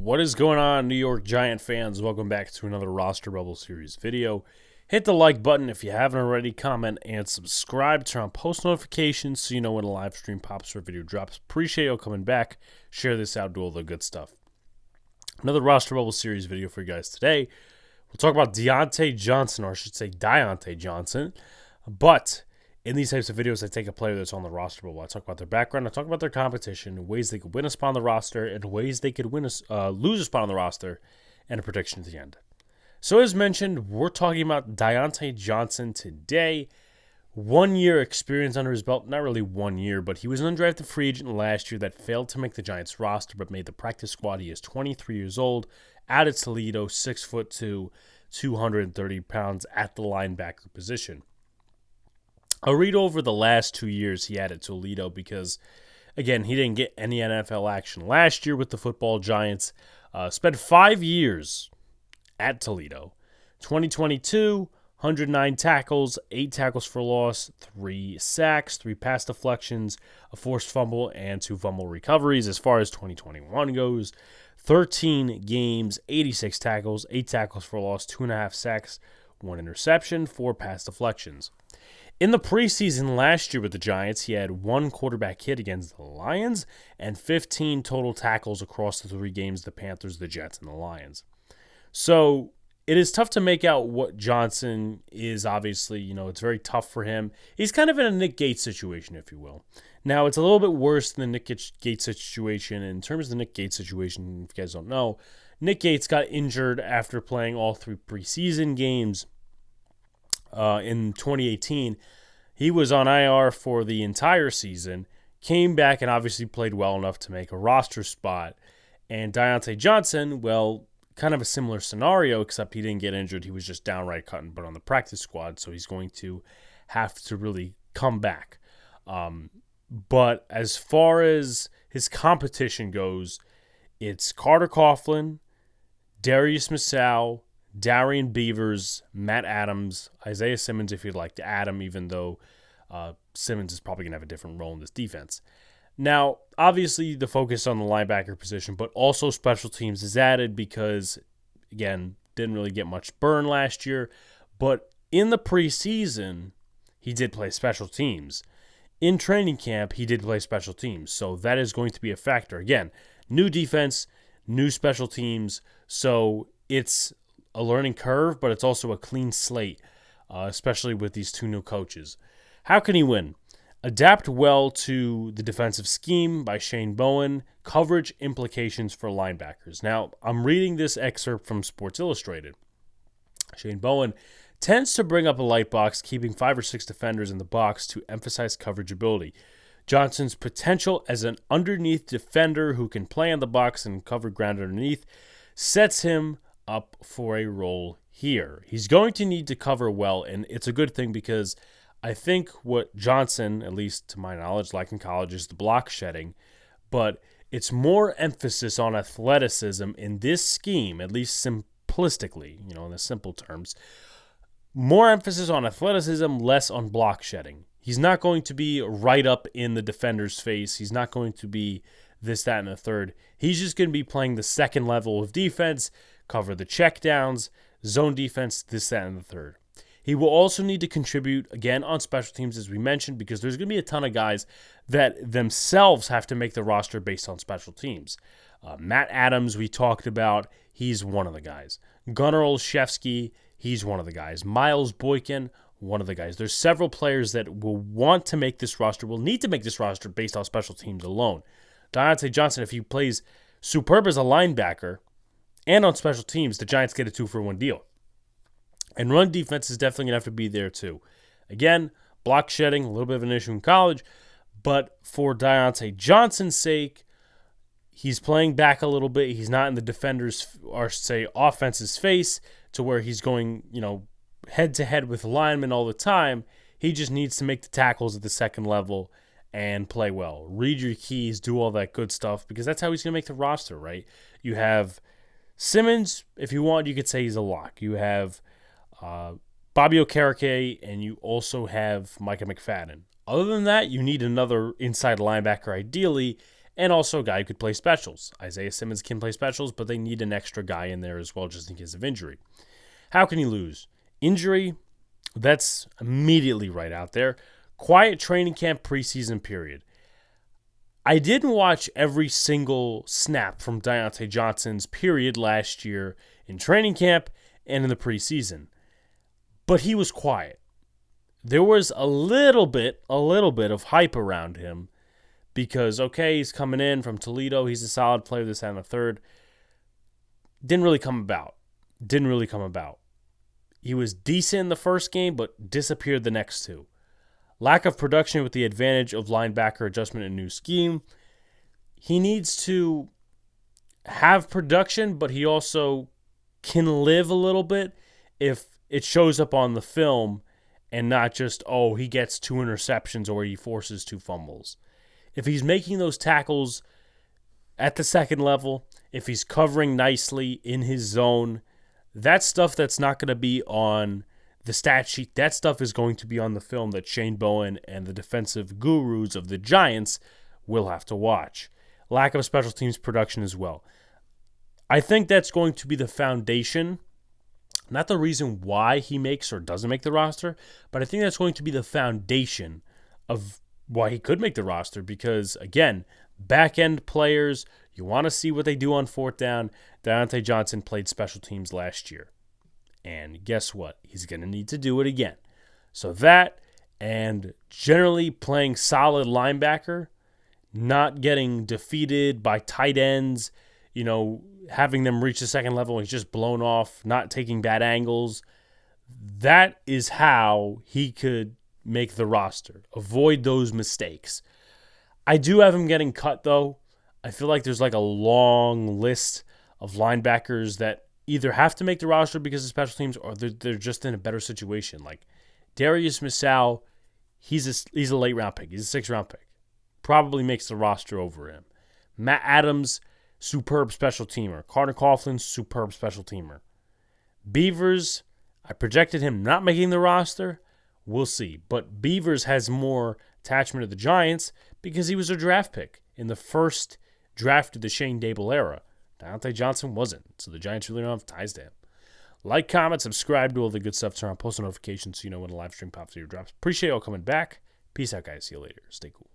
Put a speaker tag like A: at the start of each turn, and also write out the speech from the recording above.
A: What is going on, New York Giant fans? Welcome back to another Roster Bubble Series video. Hit the like button if you haven't already, comment, and subscribe. Turn on post notifications so you know when a live stream pops or a video drops. Appreciate you coming back. Share this out, do all the good stuff. Another Roster Bubble Series video for you guys today. We'll talk about Dyontae Johnson, or I should say Dyontae Johnson. But in these types of videos, I take a player that's on the roster bubble. I talk about their background, I talk about their competition, ways they could win a spot on the roster, and ways they could lose a spot on the roster, and a prediction at the end. So as mentioned, we're talking about Dyontae Johnson today. 1 year experience under his belt. Not really 1 year, but he was an undrafted free agent last year that failed to make the Giants roster, but made the practice squad. He is 23 years old, out of Toledo, 6'2", 230 pounds at the linebacker position. I'll read over the last 2 years he had at Toledo because, again, he didn't get any NFL action last year with the football Giants. Spent 5 years at Toledo. 2022, 109 tackles, 8 tackles for loss, 3 sacks, 3 pass deflections, a forced fumble, and 2 fumble recoveries. As far as 2021 goes, 13 games, 86 tackles, 8 tackles for loss, 2.5 sacks, 1 interception, 4 pass deflections. In the preseason last year with the Giants, he had 1 quarterback hit against the Lions and 15 total tackles across the 3 games, the Panthers, the Jets, and the Lions. So it is tough to make out what Johnson is. Obviously, it's very tough for him. He's kind of in a Nick Gates situation, if you will. Now, it's a little bit worse than the Nick Gates situation. In terms of the Nick Gates situation, if you guys don't know, Nick Gates got injured after playing all 3 preseason games in 2018. He was on IR for the entire season, came back and obviously played well enough to make a roster spot. And Dyontae Johnson, well, kind of a similar scenario, except he didn't get injured. He was just downright cut and put on the practice squad, so he's going to have to really come back. But as far as his competition goes, it's Carter Coughlin, Darius Masau, Darian Beavers, Matt Adams, Isaiah Simmons, if you'd like to add him, even though Simmons is probably going to have a different role in this defense. Now, obviously, the focus on the linebacker position, but also special teams is added because, again, didn't really get much burn last year. But in the preseason, he did play special teams. In training camp, he did play special teams. So that is going to be a factor. Again, new defense, new special teams. So it's a learning curve, but it's also a clean slate, especially with these 2 new coaches. How can he win? Adapt well to the defensive scheme by Shane Bowen. Coverage implications for linebackers. Now, I'm reading this excerpt from Sports Illustrated. Shane Bowen tends to bring up a light box, keeping 5 or 6 defenders in the box to emphasize coverage ability. Johnson's potential as an underneath defender who can play in the box and cover ground underneath sets him up for a role here. He's going to need to cover well, and it's a good thing because I think what Johnson, at least to my knowledge, like in college, is the block shedding, but it's more emphasis on athleticism in this scheme, at least simplistically, in the simple terms. More emphasis on athleticism, less on block shedding. He's not going to be right up in the defender's face. He's not going to be this, that, and the third. He's just going to be playing the second level of defense, cover the checkdowns, zone defense, this, that, and the third. He will also need to contribute, again, on special teams, as we mentioned, because there's going to be a ton of guys that themselves have to make the roster based on special teams. Matt Adams, we talked about, he's one of the guys. Gunnar Olszewski, he's one of the guys. Miles Boykin, one of the guys. There's several players that will want to make this roster, will need to make this roster based on special teams alone. Dyontae Johnson, if he plays superb as a linebacker and on special teams, the Giants get a 2-for-1 deal. And run defense is definitely going to have to be there too. Again, block shedding, a little bit of an issue in college. But for Dyontae Johnson's sake, he's playing back a little bit. He's not in the defender's, or say, offense's face to where he's going, head-to-head with linemen all the time. He just needs to make the tackles at the second level and play well. Read your keys, do all that good stuff, because that's how he's going to make the roster, right? You have Simmons, if you want, you could say he's a lock. You have Bobby Okereke, and you also have Micah McFadden. Other than that, you need another inside linebacker ideally, and also a guy who could play specials. Isaiah Simmons can play specials, but they need an extra guy in there as well just in case of injury. How can you lose? Injury, that's immediately right out there. Quiet training camp preseason period. I didn't watch every single snap from Dyontae Johnson's period last year in training camp and in the preseason, but he was quiet. There was a little bit of hype around him because, okay, he's coming in from Toledo. He's a solid player, this, and the third. Didn't really come about. He was decent in the first game, but disappeared the next two. Lack of production with the advantage of linebacker adjustment and new scheme. He needs to have production, but he also can live a little bit if it shows up on the film and not just, oh, he gets 2 interceptions or he forces 2 fumbles. If he's making those tackles at the second level, if he's covering nicely in his zone, that's stuff that's not going to be on the stat sheet. That stuff is going to be on the film that Shane Bowen and the defensive gurus of the Giants will have to watch. Lack of special teams production as well. I think that's going to be the foundation, not the reason why he makes or doesn't make the roster, but I think that's going to be the foundation of why he could make the roster because, again, back-end players, you want to see what they do on fourth down. Dyontae Johnson played special teams last year. And guess what? He's going to need to do it again. So that and generally playing solid linebacker, not getting defeated by tight ends, having them reach the second level and he's just blown off, not taking bad angles. That is how he could make the roster. Avoid those mistakes. I do have him getting cut, though. I feel like there's like a long list of linebackers that either have to make the roster because of special teams or they're just in a better situation. Like Darius Misal, he's a late round pick. He's a 6th round pick. Probably makes the roster over him. Matt Adams, superb special teamer. Carter Coughlin, superb special teamer. Beavers, I projected him not making the roster. We'll see. But Beavers has more attachment to the Giants because he was a draft pick in the first draft of the Shane Dable era. Dyontae Johnson wasn't, so the Giants really don't have ties to him. Like, comment, subscribe, do all the good stuff. Turn on post notifications so you know when a live stream pops or your drops. Appreciate y'all coming back. Peace out, guys. See you later. Stay cool.